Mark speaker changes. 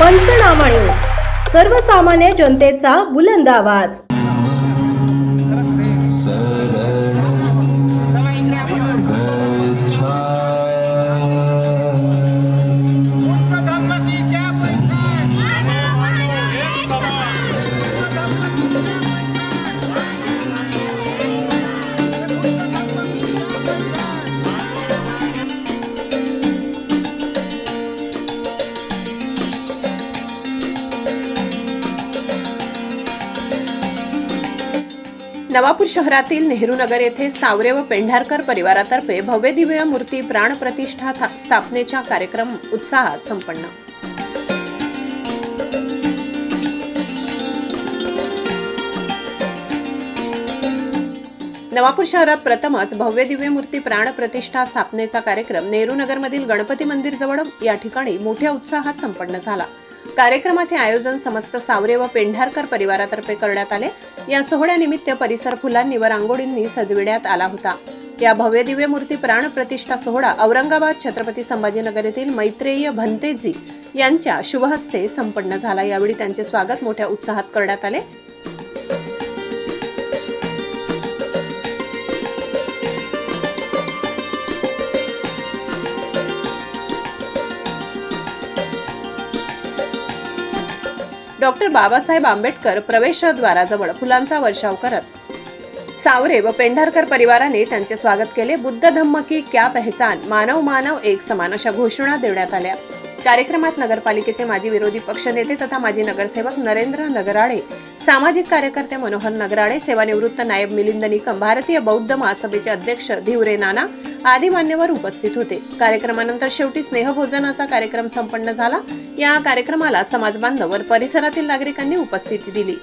Speaker 1: पंचनामा न्यूज, सर्वसामान्य जनतेचा बुलंद आवाज।
Speaker 2: नवापूर शहरातील नेहरू नगर येथे सावरे व पेंढारकर परिवारातर्फे भव्य दिव्य मूर्ती प्राण प्रतिष्ठा स्थापनेचा कार्यक्रम उत्साहात संपन्न। नवापूर शहरात प्रथमच भव्य दिव्य मूर्ती प्राण प्रतिष्ठा स्थापनेचा कार्यक्रम नेहरू नगरमधील गणपती मंदिर जवळ या ठिकाणी मोठ्या उत्साहात संपन्न झाला। कार्यक्रमाचे आयोजन समस्त सावरे व पेंढारकर परिवारातर्फे करण्यात आले। या सोहळ्यानिमित्त परिसर फुलांनी व रांगोळींनी सजविण्यात आला होता। या भव्य दिव्य मूर्ती प्राण प्रतिष्ठा सोहळा औरंगाबाद छत्रपती संभाजीनगर येथील मैत्रेय भंतेजी यांच्या शुभहस्ते संपन्न झाला। यावेळी त्यांचे स्वागत मोठ्या उत्साहात करण्यात आले। डॉक्टर बाबासाहेब आंबेडकर प्रवेशद्वाराजवळ फुलांचा वर्षाव करत सावरे व पेंढारकर परिवाराने त्यांचे स्वागत केले। बुद्ध धम्म की क्या पहचान, मानव मानव एक समान अशा घोषणा देण्यात आल्या। कार्यक्रमात नगरपालिकेचे माजी विरोधी पक्षनेते तथा माजी नगरसेवक नरेंद्र नगराळे, सामाजिक कार्यकर्ते मनोहर नगराळे, सेवानिवृत्त नायब मिलिंद निकम, भारतीय बौद्ध महासभेचे अध्यक्ष धिवरे नाना आदी मान्यवर उपस्थित होते। कार्यक्रमानंतर शेवटी स्नेहभोजनाचा कार्यक्रम संपन्न झाला। या कार्यक्रमाला समाज बांधव व परिसरातील नागरिकांनी उपस्थिती दिली।